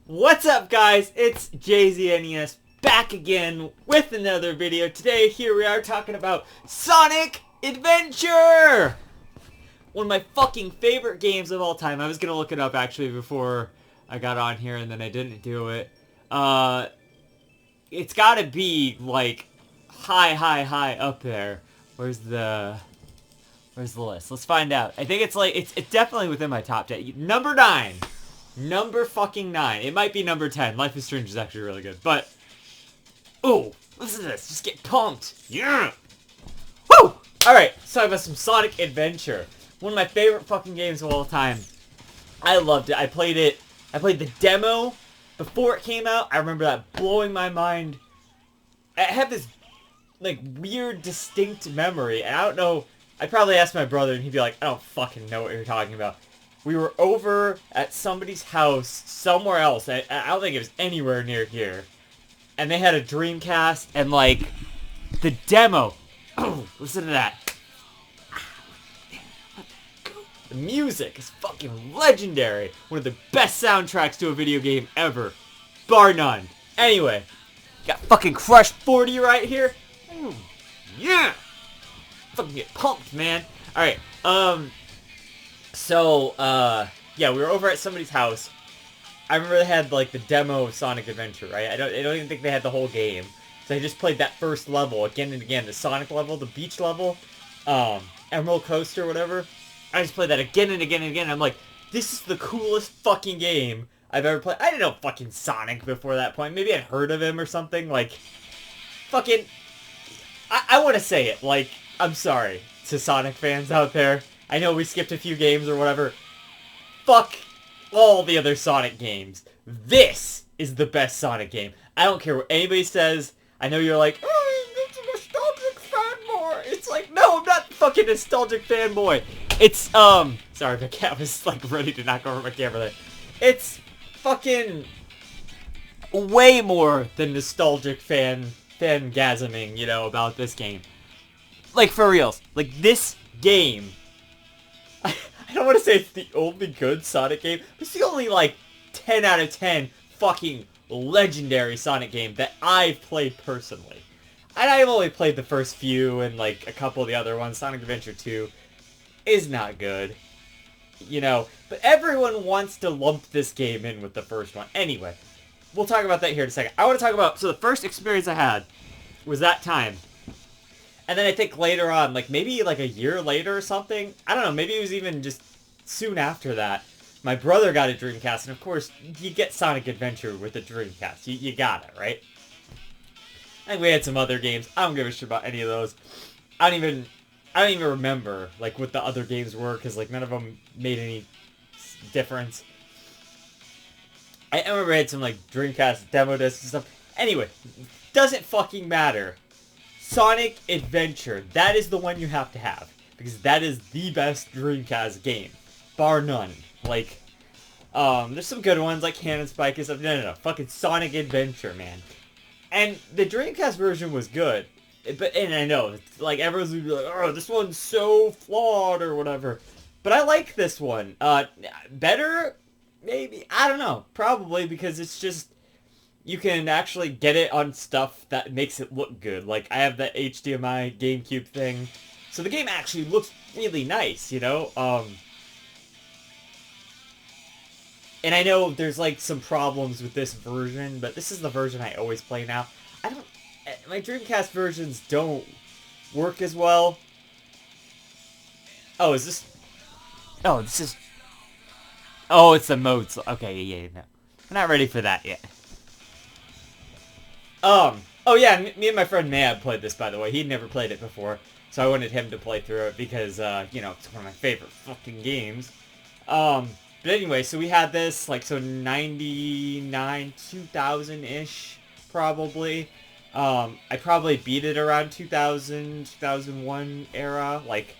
What's up, guys? It's JZNES back again with another video. Today, here we are talking about Sonic Adventure! One of my fucking favorite games of all time. I was gonna look it up actually before I got on here and then I didn't do it. It's gotta be like high up there. Where's the list? Let's find out. I think it's definitely within my top 10. Number 9. Number fucking 9. It might be number 10. Life is Strange is actually really good. But, ooh, listen to this. Just get pumped. Yeah! Woo! Alright, let's talk about some Sonic Adventure. One of my favorite fucking games of all time. I loved it. I played the demo before it came out. I remember that blowing my mind. I have this, like, weird, distinct memory. And I don't know. I'd probably ask my brother and he'd be like, I don't fucking know what you're talking about. We were over at somebody's house somewhere else. I don't think it was anywhere near here. And they had a Dreamcast and, like, the demo. Oh, listen to that. The music is fucking legendary. One of the best soundtracks to a video game ever. Bar none. Anyway, got fucking Crush 40 right here. Ooh, yeah. Fucking get pumped, man. Alright, so, yeah, we were over at somebody's house. I remember they had, like, the demo of Sonic Adventure, right? I don't even think they had the whole game. So I just played that first level again and again. The Sonic level, the beach level, Emerald Coaster, whatever. I just played that again and again and again. I'm like, this is the coolest fucking game I've ever played. I didn't know fucking Sonic before that point. Maybe I'd heard of him or something. Like, fucking, I want to say it. Like, I'm sorry to Sonic fans out there. I know we skipped a few games or whatever. Fuck all the other Sonic games. This is the best Sonic game. I don't care what anybody says. I know you're like, oh, it's a nostalgic fanboy. It's like, no, I'm not fucking nostalgic fanboy. It's, sorry, the cat was, like, ready to knock over my camera there. It's fucking way more than nostalgic fangasming, you know, about this game. Like, for reals. Like, this game, I don't want to say it's the only good Sonic game, but it's the only, like, 10 out of 10 fucking legendary Sonic game that I've played personally. And I've only played the first few and, like, a couple of the other ones. Sonic Adventure 2 is not good, you know, but everyone wants to lump this game in with the first one. Anyway, we'll talk about that here in a second. I want to talk about, so the first experience I had was that time. And then I think later on, like maybe like a year later or something, I don't know, maybe it was even just soon after that, my brother got a Dreamcast, and of course, you get Sonic Adventure with a Dreamcast. You got it, right? I think we had some other games. I don't give a shit about any of those. I don't even remember, like, what the other games were, because, like, none of them made any difference. I remember I had some, like, Dreamcast demo discs and stuff. Anyway, doesn't fucking matter. Sonic Adventure, that is the one you have to have, because that is the best Dreamcast game, bar none. Like, there's some good ones, like Cannon Spike and stuff. No, fucking Sonic Adventure, man. And the Dreamcast version was good, and I know, like, everyone's gonna be like, oh, this one's so flawed, or whatever. But I like this one. Better? Maybe? I don't know. Probably, because it's just, you can actually get it on stuff that makes it look good. Like, I have that HDMI Gamecube thing. So the game actually looks really nice, you know? And I know there's, like, some problems with this version, but this is the version I always play now. My Dreamcast versions don't work as well. Oh, is this... Oh, this is... Oh, it's the modes. Okay, yeah, no. I'm not ready for that yet. Oh yeah, me and my friend Mab played this, by the way. He'd never played it before, so I wanted him to play through it because, you know, it's one of my favorite fucking games. But anyway, so we had this, like, so 99, 2000-ish, probably. I probably beat it around 2000, 2001 era, like,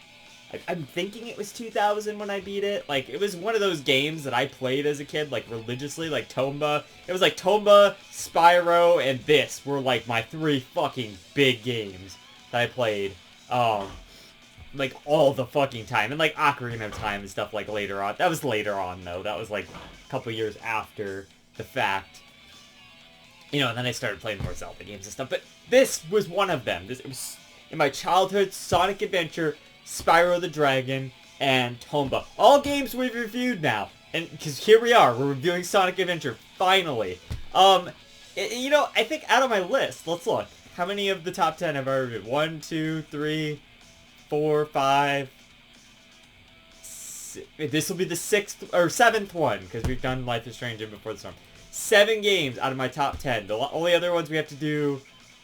I'm thinking it was 2000 when I beat it. Like, it was one of those games that I played as a kid, like, religiously, like Tomba. It was like Tomba, Spyro, and this were, like, my 3 fucking big games that I played, like, all the fucking time. And, like, Ocarina of Time and stuff, like, later on. That was later on, though. That was, like, a couple years after the fact. You know, and then I started playing more Zelda games and stuff. But this was one of them. It was in my childhood: Sonic Adventure, Spyro the Dragon, and Tomba. All games we've reviewed now. And because here we are, we're reviewing Sonic Adventure, finally. You know, I think out of my list, let's look. How many of the top 10 have I reviewed? 1, 2, 3, 4, 5... This will be the 6th, or 7th one, because we've done Life is Strange and Before the Storm. 7 games out of my top 10. The only other ones we have to do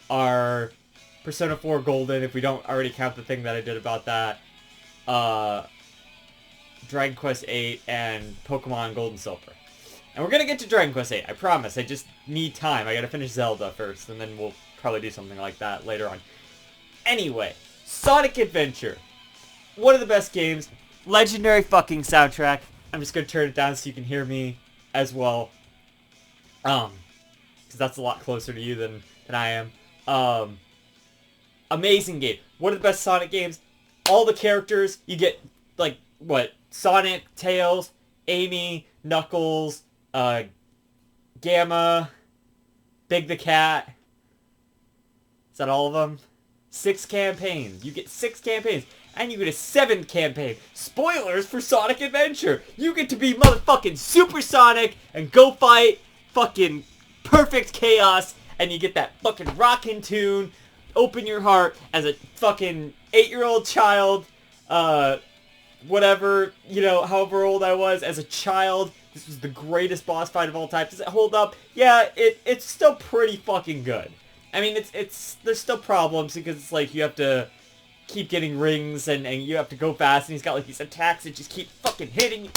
are Persona 4 Golden, if we don't already count the thing that I did about that. Dragon Quest 8 and Pokemon Gold and Silver. And we're going to get to Dragon Quest 8, I promise. I just need time. I got to finish Zelda first, and then we'll probably do something like that later on. Anyway, Sonic Adventure. One of the best games. Legendary fucking soundtrack. I'm just going to turn it down so you can hear me as well. Because that's a lot closer to you than I am. Amazing game. One of the best Sonic games. All the characters. You get, like, what? Sonic, Tails, Amy, Knuckles, Gamma, Big the Cat. Is that all of them? 6 campaigns. You get 6 campaigns. And you get a 7th campaign. Spoilers for Sonic Adventure. You get to be motherfucking Super Sonic and go fight fucking perfect chaos. And you get that fucking rockin' tune. Open your heart as a fucking 8-year-old child. Whatever, you know, however old I was as a child. This was the greatest boss fight of all time. Does it hold up? Yeah, it's still pretty fucking good. I mean, there's still problems because it's like you have to keep getting rings and you have to go fast, and he's got like these attacks that just keep fucking hitting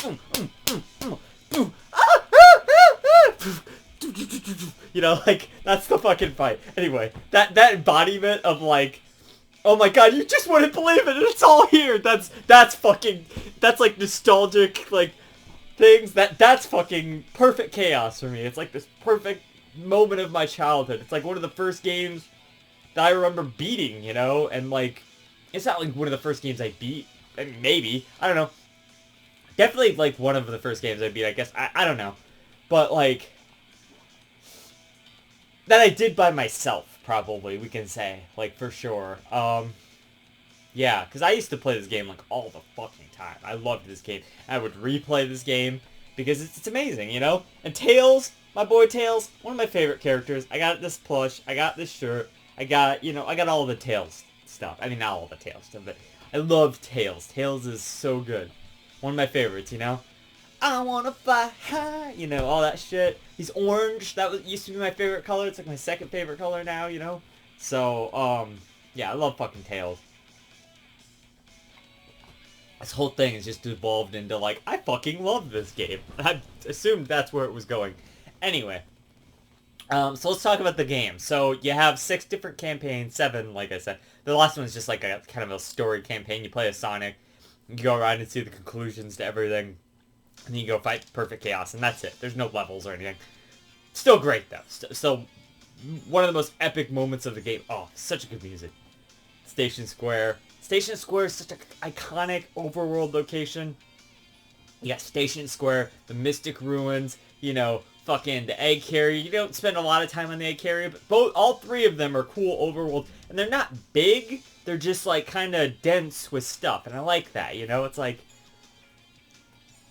you. You know, like, that's the fucking fight. Anyway, that embodiment of like, oh my god, you just wouldn't believe it, and it's all here. That's like nostalgic, like, things. That's fucking perfect chaos for me. It's like this perfect moment of my childhood. It's like one of the first games that I remember beating, you know, and like, it's not like one of the first games I beat. I mean, maybe. I don't know. Definitely like one of the first games I beat, I guess. I don't know. But like, that I did by myself, probably, we can say. Like, for sure. Yeah, because I used to play this game like all the fucking time. I loved this game. I would replay this game because it's amazing, you know? And Tails, my boy Tails, one of my favorite characters. I got this plush. I got this shirt. I got, you know, I got all the Tails stuff. I mean, not all the Tails stuff, but I love Tails. Tails is so good. One of my favorites, you know? I wanna fly high, you know, all that shit. He's orange. That used to be my favorite color. It's like my second favorite color now, you know? So, yeah, I love fucking Tails. This whole thing has just evolved into, like, I fucking love this game. I assumed that's where it was going. Anyway. So let's talk about the game. So you have 6 different campaigns, 7, like I said. The last one's just like a kind of a story campaign. You play as Sonic. You go around and see the conclusions to everything. And then you go fight Perfect Chaos, and that's it. There's no levels or anything. Still great, though. Still one of the most epic moments of the game. Oh, such a good music. Station Square. Station Square is such an iconic overworld location. You got Station Square, the Mystic Ruins, you know, fucking the Egg Carrier. You don't spend a lot of time on the Egg Carrier, but all 3 of them are cool overworld. And they're not big. They're just, like, kind of dense with stuff. And I like that, you know? It's like,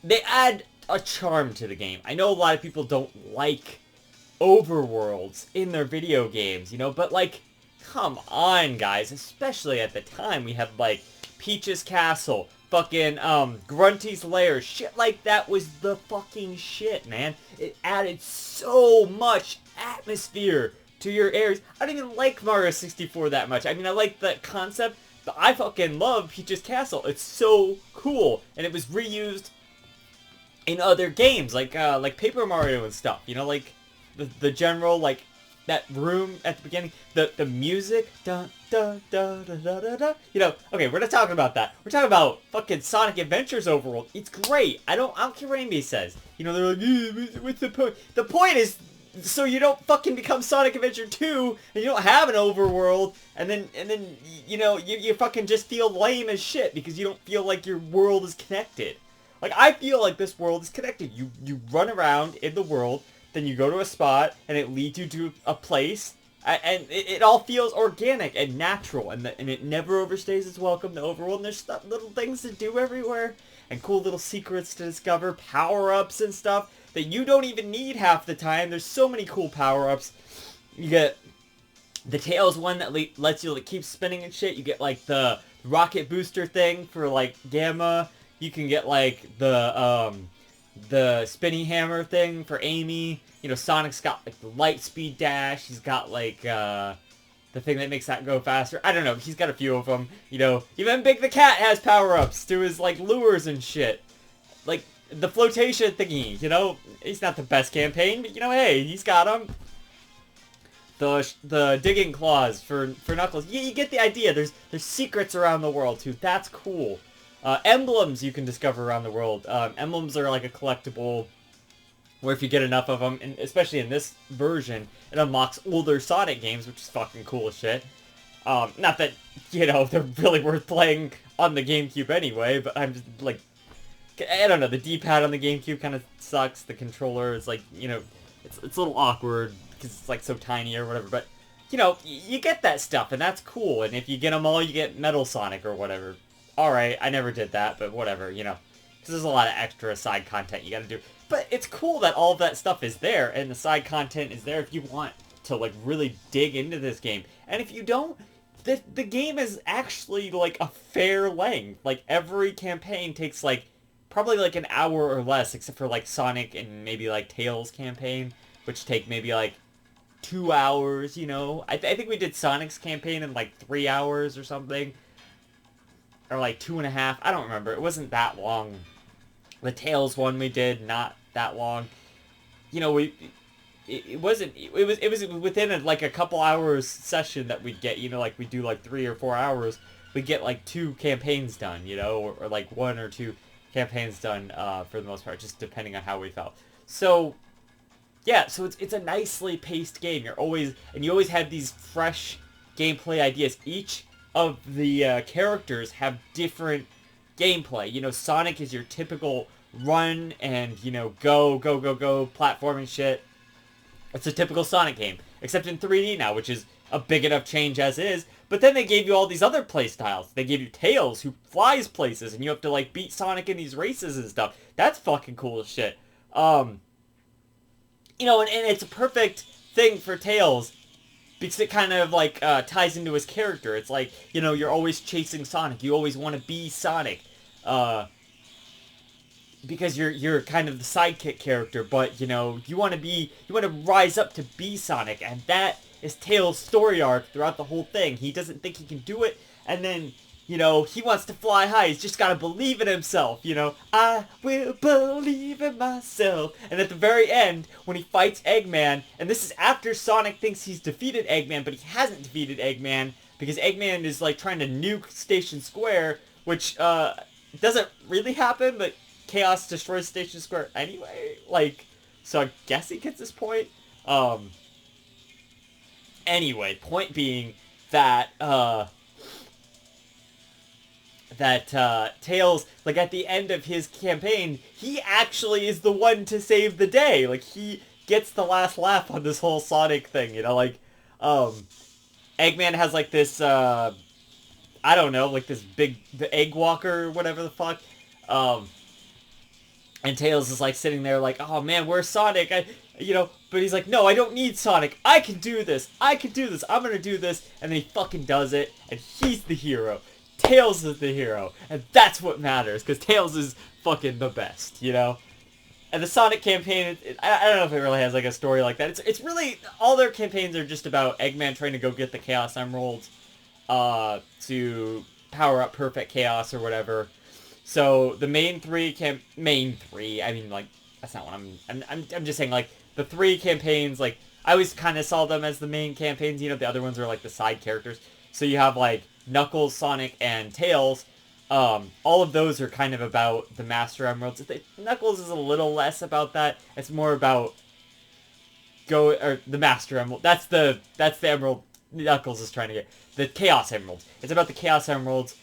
they add a charm to the game. I know a lot of people don't like overworlds in their video games, you know, but like, come on, guys. Especially at the time, we had like Peach's Castle, fucking Grunty's Lair, shit like that was the fucking shit, man. It added so much atmosphere to your areas. I don't even like Mario 64 that much. I mean, I like the concept, but I fucking love Peach's Castle. It's so cool, and it was reused in other games, like Paper Mario and stuff, you know, like, the general, like, that room at the beginning, the music, da da da da da da da, you know, okay, we're not talking about that, we're talking about fucking Sonic Adventures overworld. It's great, I don't care what anybody says, you know, they're like, what's the point? The point is, so you don't fucking become Sonic Adventure 2, and you don't have an overworld, and then, you know, you fucking just feel lame as shit, because you don't feel like your world is connected. Like, I feel like this world is connected. You run around in the world. then you go to a spot, and it leads you to a place, and it all feels organic and natural, and it never overstays its welcome, the overworld, and there's little things to do everywhere, and cool little secrets to discover, power-ups and stuff that you don't even need half the time. There's so many cool power-ups. You get the Tails one that lets you like keep spinning and shit. You get like the rocket booster thing for like Gamma. You can get like the spinny hammer thing for Amy. You know, Sonic's got like the light speed dash. He's got like the thing that makes that go faster. I don't know. He's got a few of them. You know, even Big the Cat has power-ups to his like lures and shit. Like the flotation thingy. You know, he's not the best campaign, but you know, hey, he's got them. The digging claws for Knuckles. Yeah, you get the idea. There's secrets around the world too. That's cool. Emblems you can discover around the world. Emblems are like a collectible where if you get enough of them, and especially in this version, it unlocks older Sonic games, which is fucking cool as shit. Not that, you know, they're really worth playing on the Gamecube anyway, but I'm just like, I don't know, the D-pad on the Gamecube kind of sucks. The controller is like, you know, it's a little awkward because it's like so tiny or whatever, but, you know, you get that stuff, and that's cool, and if you get them all, you get Metal Sonic or whatever. Alright, I never did that, but whatever, you know. Because there's a lot of extra side content you gotta do. But it's cool that all of that stuff is there, and the side content is there if you want to, like, really dig into this game. And if you don't, the game is actually, like, a fair length. Like, every campaign takes, like, probably, like, an hour or less, except for, like, Sonic and maybe, like, Tails campaign, which take maybe, like, 2 hours, you know? I think we did Sonic's campaign in, like, 3 hours or something. Or like 2.5. I don't remember. It wasn't that long. The Tails one we did, not that long. You know, it was within like a couple hours session that we'd get. You know, like we do like 3 or 4 hours. We'd get like 2 campaigns done. You know, or like 1 or 2 campaigns done for the most part, just depending on how we felt. So yeah, so it's a nicely paced game. You always have these fresh gameplay ideas. Each of the characters have different gameplay. You know, Sonic is your typical run and, you know, go, platforming shit. It's a typical Sonic game, except in 3D now, which is a big enough change as is. But then they gave you all these other play styles. They gave you Tails, who flies places, and you have to, like, beat Sonic in these races and stuff. That's fucking cool as shit. You know, and it's a perfect thing for Tails, because it kind of, like, ties into his character. It's like, you know, you're always chasing Sonic. You always want to be Sonic. Because you're kind of the sidekick character, but, you know, you want to rise up to be Sonic. And that is Tails' story arc throughout the whole thing. He doesn't think he can do it, and then, you know, he wants to fly high. He's just got to believe in himself, you know. I will believe in myself. And at the very end, when he fights Eggman, and this is after Sonic thinks he's defeated Eggman, but he hasn't defeated Eggman, because Eggman is, like, trying to nuke Station Square, which, doesn't really happen, but Chaos destroys Station Square anyway. Like, so I guess he gets this point. Anyway, point being that, Tails, like, at the end of his campaign, he actually is the one to save the day. Like, he gets the last laugh on this whole Sonic thing, you know, like, Eggman has, like, this, I don't know, like, this the Egg Walker, or whatever the fuck, and Tails is, like, sitting there, like, oh, man, where's Sonic? You know, but he's like, no, I don't need Sonic. I can do this. I'm gonna do this. And then he fucking does it, and he's the hero. Tails is the hero, and that's what matters, because Tails is fucking the best, you know? And the Sonic campaign, I don't know if it really has, like, a story like that. It's really, all their campaigns are just about Eggman trying to go get the Chaos Emeralds, to power up Perfect Chaos or whatever. So, the main three, I mean, like, that's not what I'm just saying, like, the 3 campaigns, like, I always kind of saw them as the main campaigns, you know, the other ones are, like, the side characters. So you have, like, Knuckles, Sonic, and Tails. All of those are kind of about the Master Emeralds. Knuckles is a little less about that. It's more about the Master Emerald. That's the emerald Knuckles is trying to get. The Chaos Emeralds. It's about the Chaos Emeralds.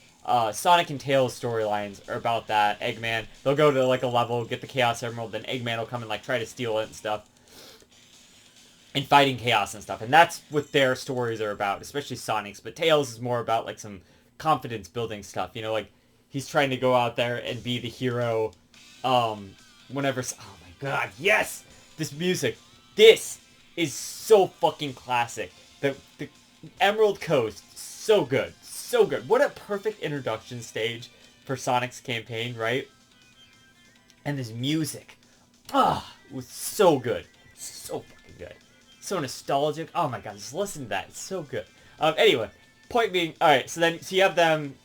Sonic and Tails storylines are about that. Eggman, they'll go to, like, a level, get the Chaos Emerald, then Eggman will come and, like, try to steal it and stuff. and fighting chaos and stuff. And that's what their stories are about, especially Sonic's. But Tails is more about like some confidence building stuff. You know, like he's trying to go out there and be the hero. Whenever, oh my god, yes, this music, this is so fucking classic. The Emerald Coast, so good, so good. What a perfect introduction stage for Sonic's campaign, right? And this music, was so good, so fucking good, so nostalgic. Oh my god, just listen to that, it's so good. Anyway, point being, all right, so you have them.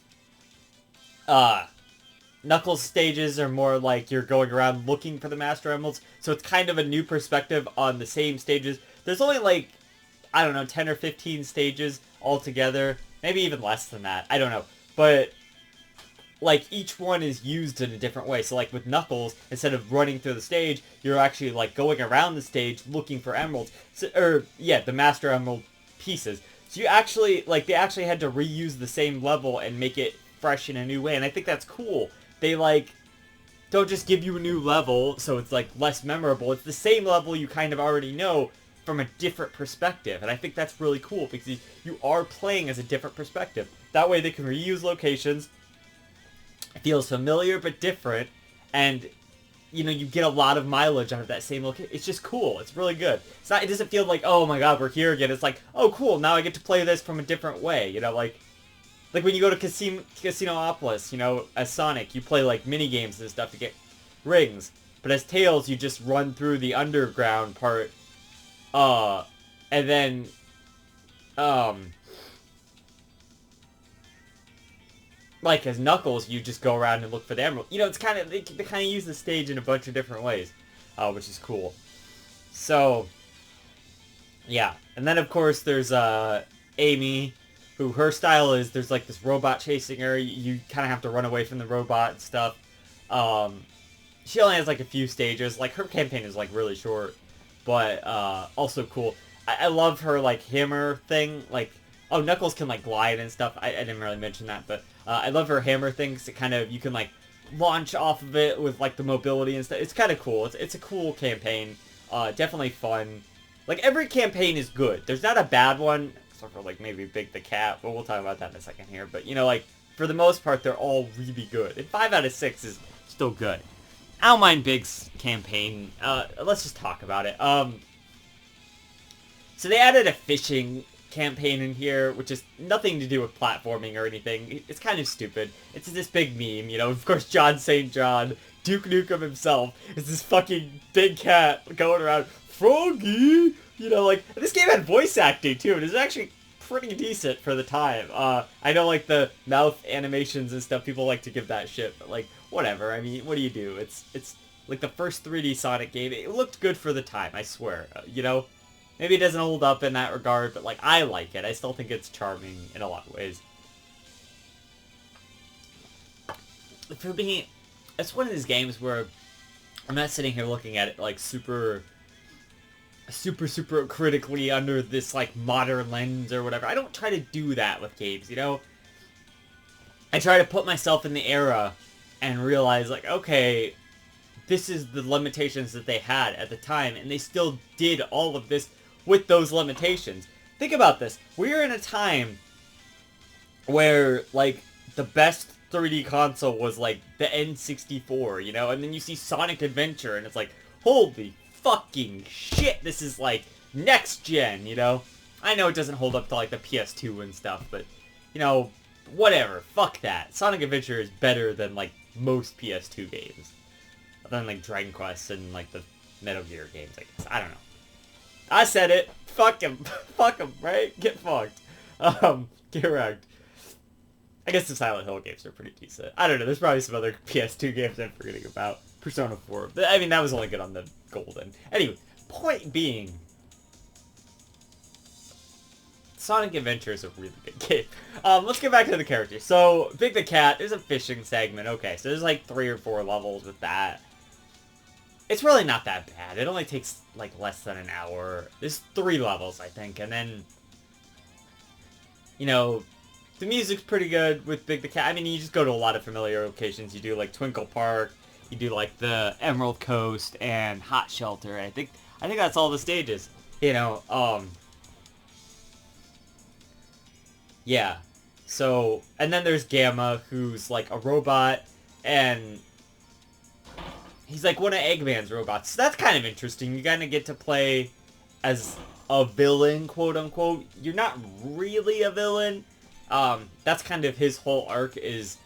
Knuckles stages are more like you're going around looking for the Master Emeralds, so it's kind of a new perspective on the same stages. There's only like, I don't know, 10 or 15 stages altogether, maybe even less than that, I don't know. But, like, each one is used in a different way. So, like, with Knuckles, instead of running through the stage, you're actually, like, going around the stage looking for emeralds. So, the Master Emerald pieces. So you actually, like, they actually had to reuse the same level and make it fresh in a new way, and I think that's cool. They, like, don't just give you a new level, so it's, like, less memorable. It's the same level you kind of already know from a different perspective, and I think that's really cool, because you are playing as a different perspective. That way they can reuse locations. It feels familiar but different, and, you know, you get a lot of mileage out of that same location. It's just cool. It's really good. It doesn't feel like, oh my god, we're here again. It's like, oh cool, now I get to play this from a different way, you know, like when you go to Casinopolis, you know, as Sonic, you play, like, mini-games and stuff to get rings. But as Tails, you just run through the underground part, and then, like, as Knuckles, you just go around and look for the emerald. You know, it's kind of, they kind of use the stage in a bunch of different ways, which is cool. So, yeah. And then, of course, there's, Amy, who her style is, there's like this robot chasing her, you kind of have to run away from the robot and stuff. She only has like a few stages, like her campaign is like really short, but also cool. I love her like hammer thing, like, oh, Knuckles can like glide and stuff, I didn't really mention that, but I love her hammer thing, because it kind of, you can like launch off of it with like the mobility and stuff. It's kind of cool, it's a cool campaign, definitely fun. Like every campaign is good, there's not a bad one, except for, like, maybe Big the Cat, but we'll talk about that in a second here. But, you know, like, for the most part, they're all really good. And 5 out of 6 is still good. I don't mind Big's campaign. Let's just talk about it. So they added a fishing campaign in here, which is nothing to do with platforming or anything. It's kind of stupid. It's this big meme, you know. Of course, John St. John, Duke Nukem himself, is this fucking big cat going around, Froggy! You know, like, this game had voice acting, too, and it's actually pretty decent for the time. I know, like, the mouth animations and stuff, people like to give that shit, but, like, whatever. I mean, what do you do? It's like, the first 3D Sonic game, it looked good for the time, I swear. You know? Maybe it doesn't hold up in that regard, but, like, I like it. I still think it's charming in a lot of ways. For me, it's one of these games where I'm not sitting here looking at it, like, super critically under this, like, modern lens or whatever. I don't try to do that with games, you know? I try to put myself in the era and realize, like, okay, this is the limitations that they had at the time, and they still did all of this with those limitations. Think about this. We're in a time where, like, the best 3D console was, like, the N64, you know? And then you see Sonic Adventure, and it's like, holy fucking shit, this is, like, next gen, you know? I know it doesn't hold up to, like, the PS2 and stuff, but, you know, whatever, fuck that. Sonic Adventure is better than, like, most PS2 games. Other than, like, Dragon Quest and, like, the Metal Gear games, I guess. I don't know. I said it. Fuck him. Fuck him, right? Get fucked. Get wrecked. I guess the Silent Hill games are pretty decent. I don't know, there's probably some other PS2 games I'm forgetting about. Persona 4. But, I mean, that was only good on the Golden. Anyway, point being, Sonic Adventure is a really good game. Let's get back to the characters. So, Big the Cat, there's a fishing segment. Okay, so there's like 3 or 4 levels with that. It's really not that bad. It only takes, like, less than an hour. There's 3 levels, I think. And then, you know, the music's pretty good with Big the Cat. I mean, you just go to a lot of familiar locations. You do, like, Twinkle Park. You do, like, the Emerald Coast and Hot Shelter. I think that's all the stages. You know, yeah. So, and then there's Gamma, who's like a robot, and he's like one of Eggman's robots. So that's kind of interesting. You kind of get to play as a villain, quote unquote. You're not really a villain. That's kind of his whole arc, is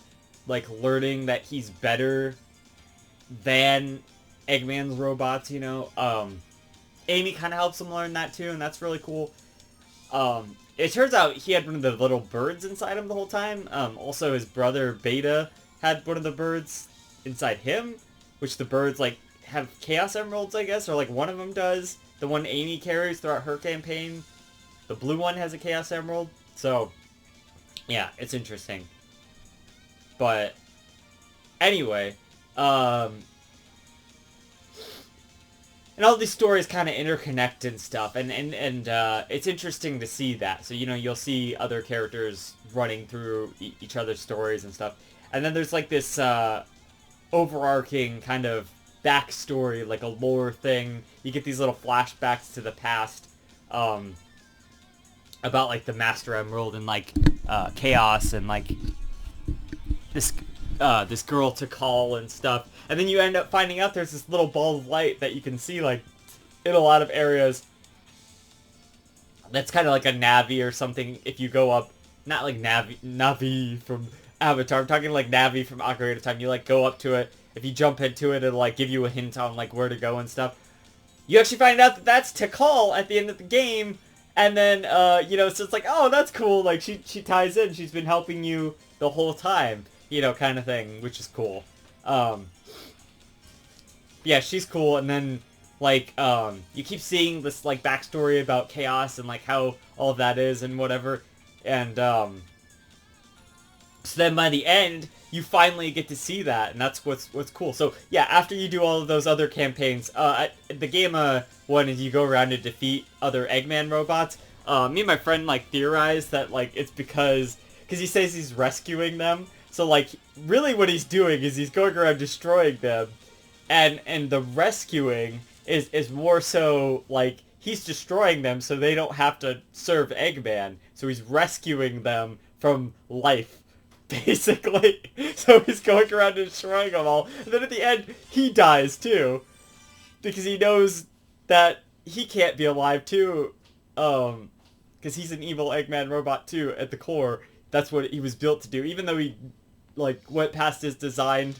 like learning that he's better than Eggman's robots, you know. Amy kind of helps him learn that too, and that's really cool. It turns out he had one of the little birds inside him the whole time. Also, his brother Beta had one of the birds inside him, which the birds, like, have Chaos Emeralds, I guess, or, like, one of them does. The one Amy carries throughout her campaign. The blue one has a Chaos Emerald. So, yeah, it's interesting. But, anyway, and all these stories kind of interconnect and stuff, and it's interesting to see that. So, you know, you'll see other characters running through each other's stories and stuff. And then there's, like, this, overarching kind of backstory, like a lore thing. You get these little flashbacks to the past, about, like, the Master Emerald and, like, Chaos and, like, this girl to call and stuff. And then you end up finding out there's this little ball of light that you can see, like, in a lot of areas. That's kind of like a Navi or something if you go up. Not like Navi from Avatar. I'm talking like Navi from Ocarina of Time. You, like, go up to it. If you jump into it, it'll, like, give you a hint on, like, where to go and stuff. You actually find out that that's Tikal at the end of the game. And then, you know, so it's like, oh, that's cool. Like, she ties in. She's been helping you the whole time. You know, kind of thing, which is cool. Yeah, she's cool, and then, like, you keep seeing this, like, backstory about Chaos and, like, how all of that is and whatever, and, so then by the end, you finally get to see that, and that's what's cool. So, yeah, after you do all of those other campaigns, the Gamma one is you go around and defeat other Eggman robots. Me and my friend, like, theorized that, like, it's because he says he's rescuing them. So, like, really what he's doing is he's going around destroying them, and the rescuing is more so, like, he's destroying them so they don't have to serve Eggman. So he's rescuing them from life, basically. So he's going around and destroying them all. And then at the end, he dies, too. Because he knows that he can't be alive, too. Because he's an evil Eggman robot, too, at the core. That's what he was built to do. Even though he, like, went past his designed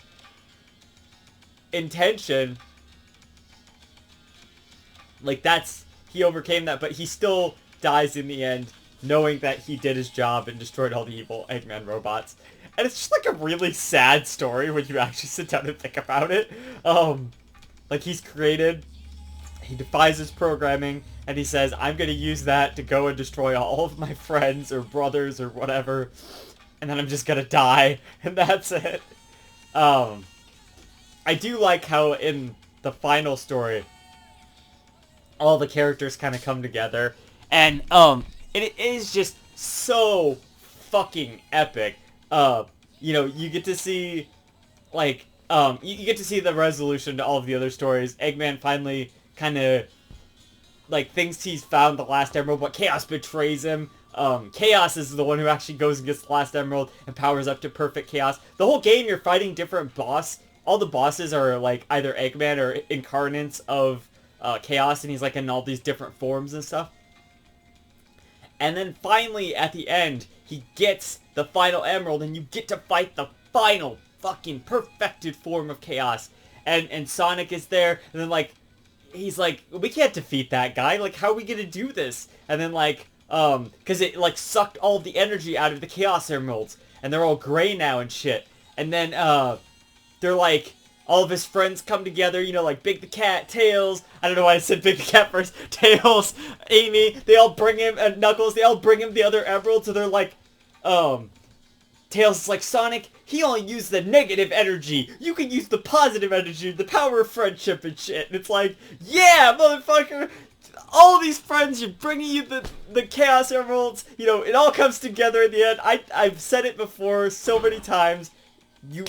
intention, like, he overcame that, but he still dies in the end, knowing that he did his job and destroyed all the evil Eggman robots. And it's just, like, a really sad story when you actually sit down and think about it. Like, he defies his programming, and he says, I'm gonna use that to go and destroy all of my friends or brothers or whatever, and then I'm just gonna die, and that's it. I do like how in the final story, all the characters kind of come together, and it is just so fucking epic. You know, you get to see, like, you get to see the resolution to all of the other stories. Eggman finally kind of, like, thinks he's found the last emerald, but Chaos betrays him. Chaos is the one who actually goes and gets the last emerald and powers up to perfect Chaos. The whole game, you're fighting different all the bosses are, like, either Eggman or incarnates of Chaos, and he's, like, in all these different forms and stuff. And then finally, at the end, he gets the final emerald, and you get to fight the final fucking perfected form of Chaos. And Sonic is there, and then, like, he's like, we can't defeat that guy. Like, how are we gonna do this? And then, like, because it, like, sucked all of the energy out of the Chaos Emeralds, and they're all gray now and shit. And then, they're like, all of his friends come together, you know, like Big the Cat, Tails, I don't know why I said Big the Cat first, Tails, Amy, they all bring him, and Knuckles, they all bring him the other emeralds, so they're like, Tails is like, Sonic, he only used the negative energy. You can use the positive energy, the power of friendship and shit. And it's like, yeah, motherfucker, all these friends, you're bringing you the Chaos Emeralds. You know, it all comes together in the end. I've said it before so many times. You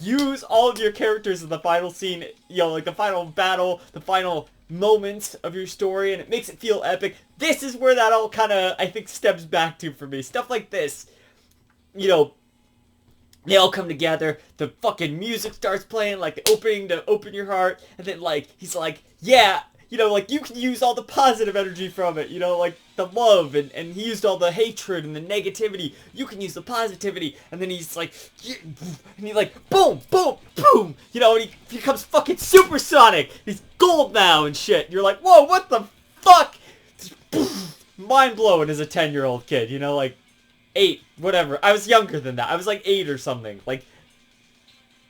use all of your characters in the final scene, you know, like the final battle, the final moments of your story, and it makes it feel epic. This is where that all kind of, I think, stems back to for me. Stuff like this, you know, they all come together, the fucking music starts playing, like the opening to Open Your Heart, and then, like, he's like, yeah, you know, like, you can use all the positive energy from it, you know, like, the love, and he used all the hatred and the negativity, you can use the positivity, and then he's like, yeah, and he like, boom, boom, boom, you know, and he becomes fucking supersonic, he's gold now and shit, and you're like, whoa, what the fuck, mind-blowing as a 10-year-old kid, you know, like, 8, whatever. I was younger than that. I was like 8 or something. Like,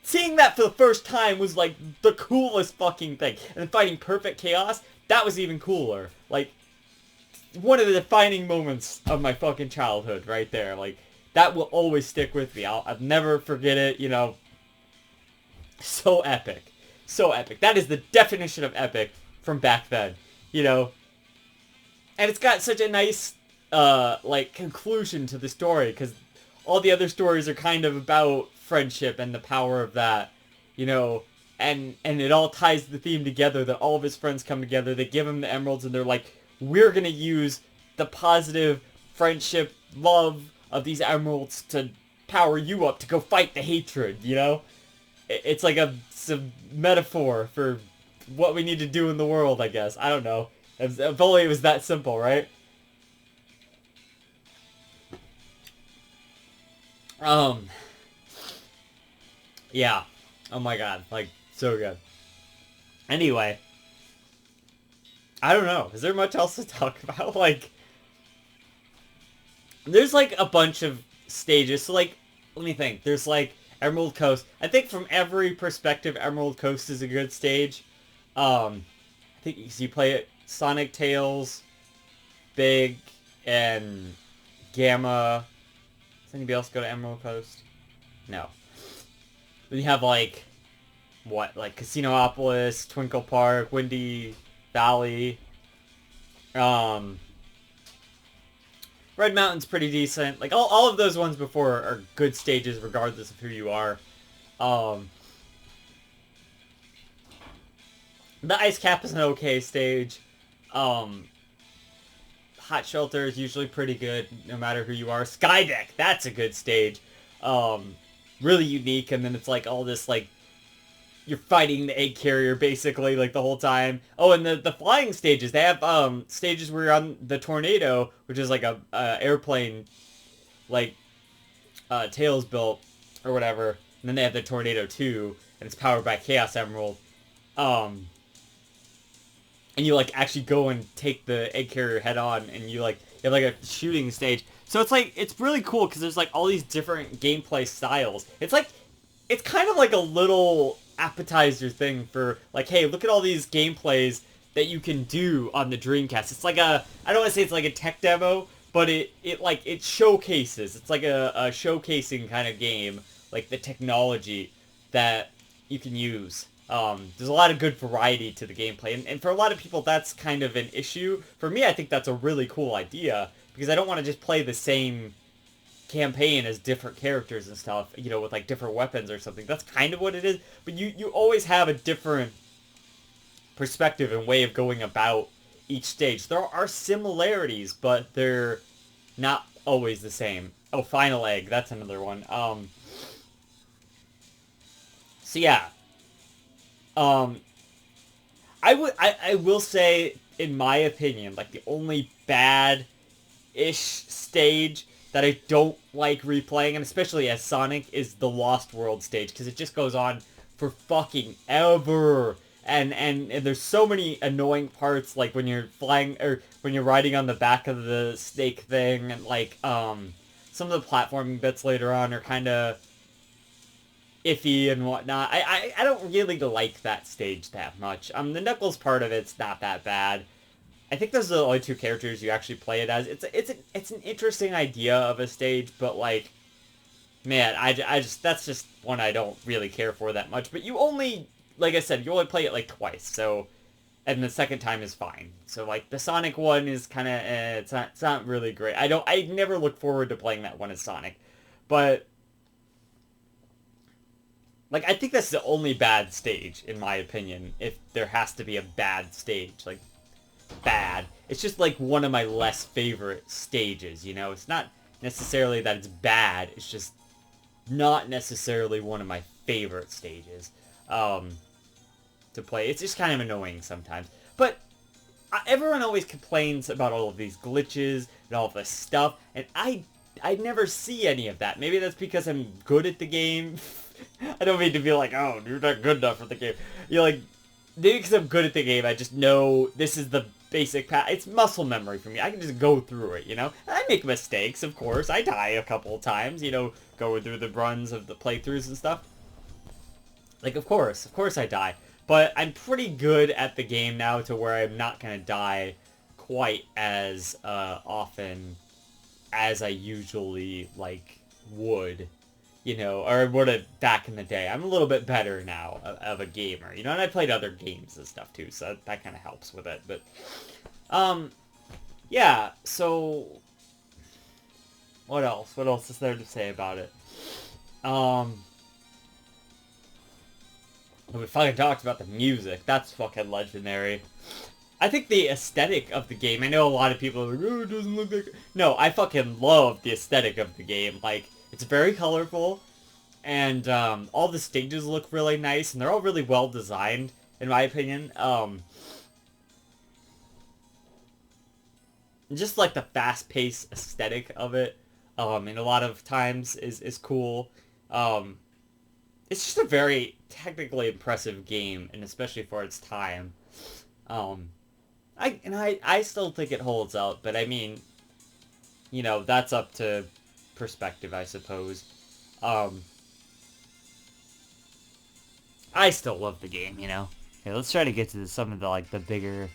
seeing that for the first time was like the coolest fucking thing. And then fighting Perfect Chaos, that was even cooler. Like, one of the defining moments of my fucking childhood right there. Like, that will always stick with me. I'll never forget it, you know. So epic. So epic. That is the definition of epic from back then, you know. And it's got such a nice like conclusion to the story, because all the other stories are kind of about friendship and the power of that, you know, and it all ties the theme together that all of his friends come together, they give him the emeralds, and they're like, we're gonna use the positive friendship, love of these emeralds to power you up to go fight the hatred, you know? It's like it's a metaphor for what we need to do in the world, I guess. I don't know. If only it was that simple, right? Yeah. Oh my god. Like, so good. Anyway. I don't know. Is there much else to talk about? Like, there's like a bunch of stages. So like, let me think. There's like Emerald Coast. I think from every perspective, Emerald Coast is a good stage. I think you play it Sonic, Tails, Big, and Gamma. Does anybody else go to Emerald Coast? No. Then you have, like, what? Like, Casinopolis, Twinkle Park, Windy Valley. Red Mountain's pretty decent. Like, all of those ones before are good stages regardless of who you are. The Ice Cap is an okay stage. Hot Shelter is usually pretty good, no matter who you are. Skydeck, that's a good stage. Really unique, and then it's like all this, like, you're fighting the egg carrier, basically, like, the whole time. Oh, and the flying stages, they have, stages where you're on the Tornado, which is like a airplane, like, Tails built, or whatever. And then they have the Tornado 2, and it's powered by Chaos Emerald. And you, like, actually go and take the egg carrier head on, and you have, like, a shooting stage. So it's, like, it's really cool, because there's, like, all these different gameplay styles. It's, like, it's kind of like a little appetizer thing for, like, hey, look at all these gameplays that you can do on the Dreamcast. It's like I don't want to say it's like a tech demo, but it showcases. It's like a showcasing kind of game, like the technology that you can use. There's a lot of good variety to the gameplay, and for a lot of people that's kind of an issue. For me, I think that's a really cool idea, because I don't want to just play the same campaign as different characters and stuff, you know, with like different weapons or something. That's kind of what it is, but you always have a different perspective and way of going about each stage. There are similarities, but they're not always the same. Oh, Final Egg, that's another one. So yeah. I will say, in my opinion, like, the only bad-ish stage that I don't like replaying, and especially as Sonic, is the Lost World stage, because it just goes on for fucking ever. And there's so many annoying parts, like when you're flying, or when you're riding on the back of the snake thing, and like, some of the platforming bits later on are kind of iffy and whatnot. I don't really like that stage that much. The Knuckles part of it's not that bad. I think those are the only two characters you actually play it as. It's an interesting idea of a stage, but like, man, I just, that's just one I don't really care for that much. But you only, like I said, you only play it like twice, so, and the second time is fine. So like the Sonic one is kind of, it's not really great. I never look forward to playing that one as Sonic, but Like, I think that's the only bad stage, in my opinion, if there has to be a bad stage. Like, bad. It's just, like, one of my less favorite stages, you know? It's not necessarily that it's bad, it's just not necessarily one of my favorite stages to play. It's just kind of annoying sometimes. But everyone always complains about all of these glitches and all of this stuff, and I never see any of that. Maybe that's because I'm good at the game. I don't mean to be like, oh, you're not good enough for the game. You're like, maybe because I'm good at the game, I just know this is the basic path. It's muscle memory for me. I can just go through it, you know? And I make mistakes, of course. I die a couple of times, you know, going through the runs of the playthroughs and stuff. Like, of course I die. But I'm pretty good at the game now to where I'm not going to die quite as often as I usually, like, would. You know, or would have back in the day. I'm a little bit better now of a gamer, you know, and I played other games and stuff too, so that kind of helps with it, but, yeah, so, what else? What else is there to say about it? We fucking talked about the music. That's fucking legendary. I think the aesthetic of the game, I know a lot of people are like, oh, it doesn't look like... No, I fucking love the aesthetic of the game. Like, it's very colorful, and all the stages look really nice, and they're all really well designed, in my opinion. Just like the fast-paced aesthetic of it, and a lot of times is cool. It's just a very technically impressive game, and especially for its time. I still think it holds up, but I mean, you know, that's up to perspective, I suppose. I still love the game, you know. Okay, let's try to get to some of the, like, the bigger...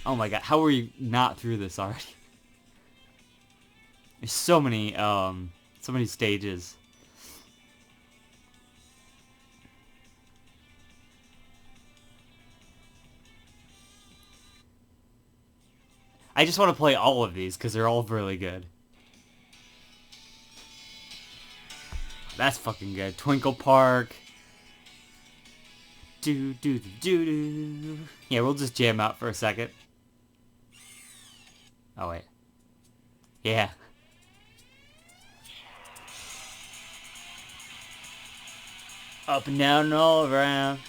Oh my god, how are you not through this already? There's so many stages. I just want to play all of these, because they're all really good. That's fucking good. Twinkle Park. Do. Yeah, we'll just jam out for a second. Oh, wait. Yeah. Up and down and all around.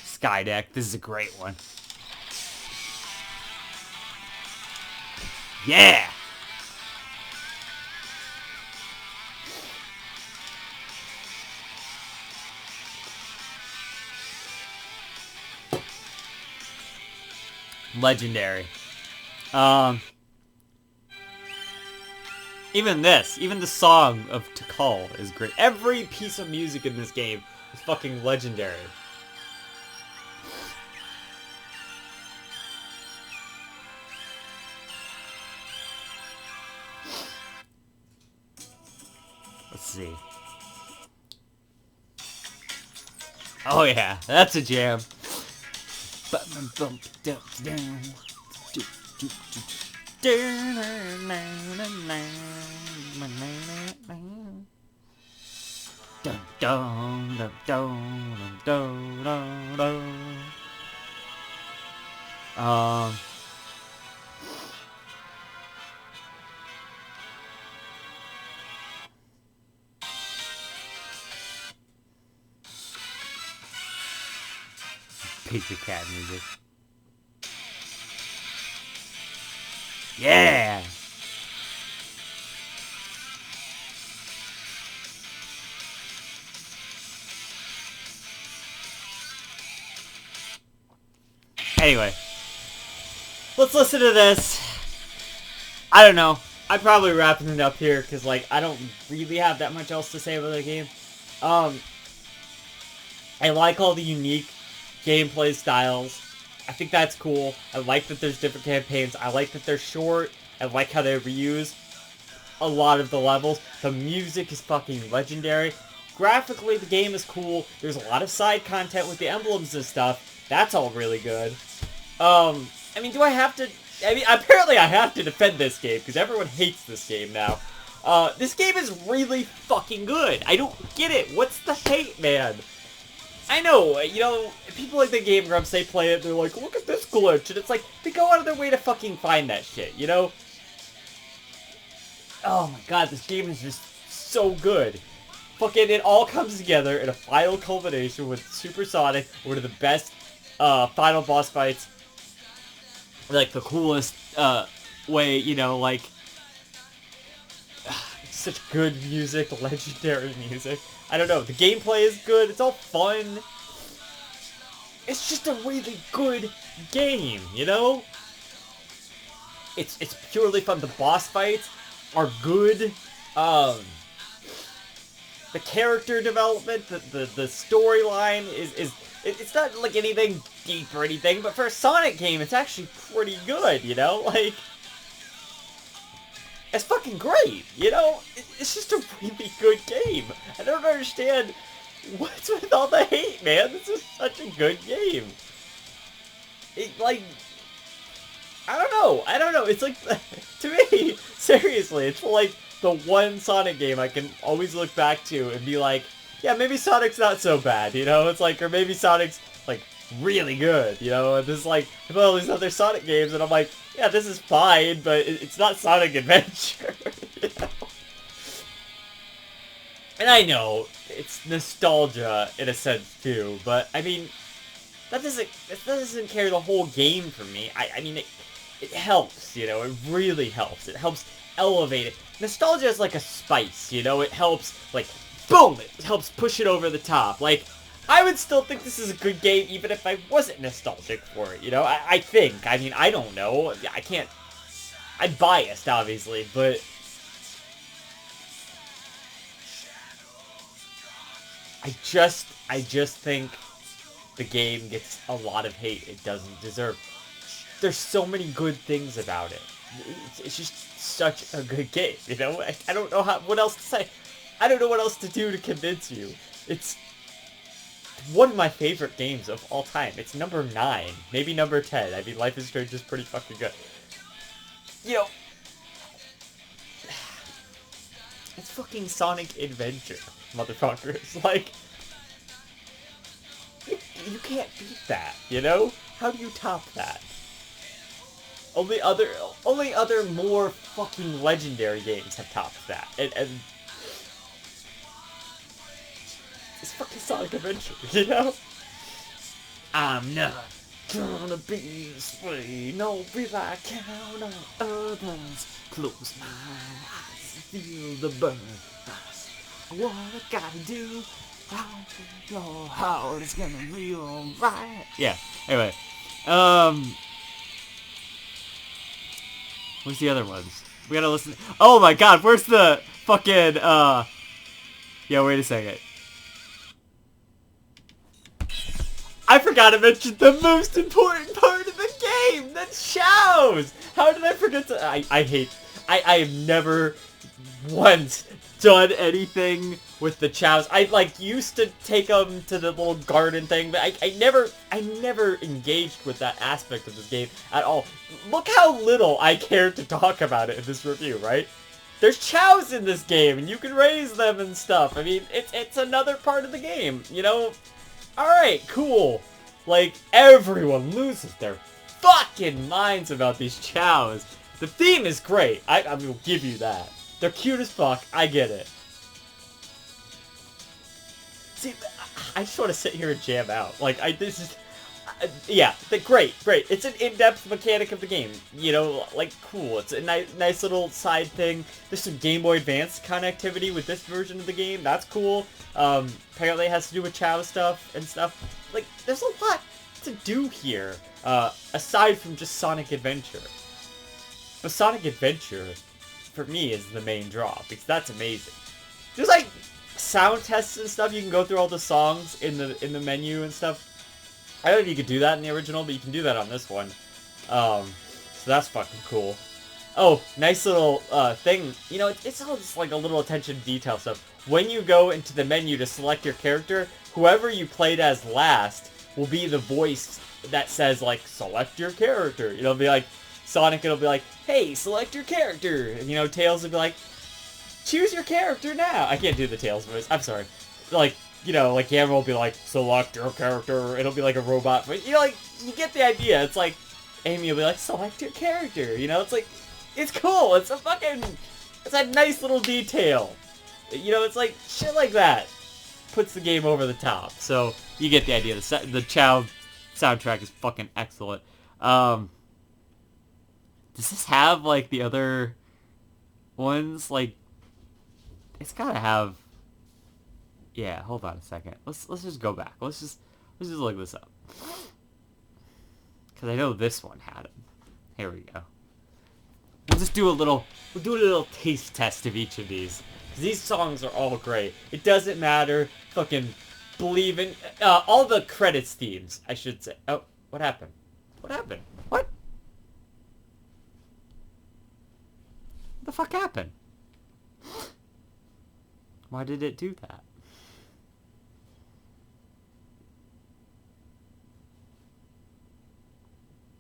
Skydeck. This is a great one. Yeah! Legendary. Even the song of Tikal is great. Every piece of music in this game is fucking legendary. Let's see. Oh yeah, that's a jam. Piece of cat music. Yeah! Anyway. Let's listen to this. I don't know. I'm probably wrapping it up here, because, like, I don't really have that much else to say about the game. I like all the unique gameplay styles. I think that's cool. I like that there's different campaigns. I like that they're short. I like how they reuse a lot of the levels. The music is fucking legendary. Graphically, the game is cool. There's a lot of side content with the emblems and stuff. That's all really good. I mean, do I have to I mean, apparently I have to defend this game, because everyone hates this game now. This game is really fucking good. I don't get it. What's the hate, man? I know, you know, people like the Game Grumps, they play it, they're like, look at this glitch, and it's like, they go out of their way to fucking find that shit, you know? Oh my god, this game is just so good. Fucking, it all comes together in a final culmination with Super Sonic, one of the best, final boss fights. Like, the coolest, way, you know, like... Such good music, legendary music. I don't know, the gameplay is good, it's all fun. It's just a really good game, you know? It's purely fun. The boss fights are good. The character development, the storyline it's not like anything deep or anything, but for a Sonic game, it's actually pretty good, you know? Like, it's fucking great, you know? It's just a really good game. I don't understand what's with all the hate, man. This is such a good game. Like, I don't know. It's like, to me, seriously, it's like the one Sonic game I can always look back to and be like, yeah, maybe Sonic's not so bad, you know? It's like, or maybe Sonic's, like, really good, you know? And this is like, I play all these other Sonic games, and I'm like, yeah, this is fine, but it's not Sonic Adventure, you know? And I know, it's nostalgia in a sense, too, but, I mean, that doesn't carry the whole game for me. I mean, it helps, you know? It really helps. It helps elevate it. Nostalgia is like a spice, you know? It helps, like, boom! It helps push it over the top. Like, I would still think this is a good game even if I wasn't nostalgic for it, you know? I think. I mean, I don't know. I can't... I'm biased, obviously, but... I just think the game gets a lot of hate it doesn't deserve. There's so many good things about it. It's just such a good game, you know? I don't know what else to say. I don't know what else to do to convince you. It's one of my favorite games of all time. It's number 9, maybe number 10. I mean, Life is Strange is pretty fucking good. You know, it's fucking Sonic Adventure, motherfuckers. Like, you can't beat that, you know? How do you top that? Only other more fucking legendary games have topped that. And it's fucking Sonic Adventure, you know? I'm not gonna be this way, no, be like count on others. Close my eyes, feel the burn. What I gotta do, I don't know how it's gonna be alright. Yeah, anyway. Where's the other ones? We gotta listen. Oh my god, where's the fucking, yeah, wait a second. I forgot to mention the most important part of the game! The chows! How did I forget to... I have never once done anything with the chows. I, like, used to take them to the little garden thing, but I never engaged with that aspect of this game at all. Look how little I cared to talk about it in this review, right? There's chows in this game, and you can raise them and stuff. I mean, it's another part of the game, you know? Alright, cool. Like, everyone loses their fucking minds about these chows. The theme is great. I will give you that. They're cute as fuck. I get it. See, I just want to sit here and jam out. Like, yeah, great. It's an in-depth mechanic of the game. You know, like, cool. It's a nice little side thing. There's some Game Boy Advance connectivity with this version of the game. That's cool. Apparently it has to do with Chow stuff and stuff. Like, there's a lot to do here, aside from just Sonic Adventure. But Sonic Adventure, for me, is the main draw, because that's amazing. There's, like, sound tests and stuff. You can go through all the songs in the menu and stuff. I don't know if you could do that in the original, but you can do that on this one. So that's fucking cool. Oh, nice little thing. You know, it's all just like a little attention to detail stuff. When you go into the menu to select your character, whoever you played as last will be the voice that says, like, select your character. You know, be like, Sonic, it'll be like, hey, select your character. And, you know, Tails will be like, choose your character now. I can't do the Tails voice. I'm sorry. Like, you know, like Gamma will be like, select your character. It'll be like a robot voice. You know, like, you get the idea. It's like, Amy will be like, select your character. You know, it's like, it's cool. It's a nice little detail. You know, it's like, shit like that puts the game over the top. So, you get the idea. The Chow soundtrack is fucking excellent. Does this have, like, the other ones? Like, it's gotta have... Yeah, hold on a second. Let's just go back. Let's just look this up. Because I know this one had it. Here we go. We'll do a little taste test of each of these. Because these songs are all great. It doesn't matter. Fucking believe in... all the credits themes, I should say. Oh, what happened? What happened? What? What the fuck happened? Why did it do that?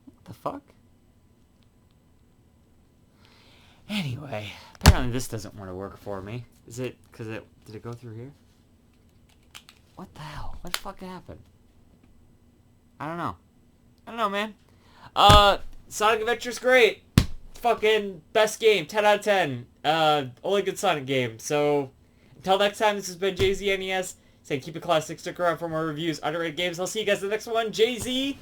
What the fuck? Anyway, apparently this doesn't want to work for me. Is it because did it go through here? What the hell? What the fuck happened? I don't know, man. Sonic Adventure's great. Fucking best game, 10 out of 10. Only good Sonic game. So, until next time, this has been JZNES saying keep it classic, stick around for more reviews, underrated games. I'll see you guys in the next one. JZ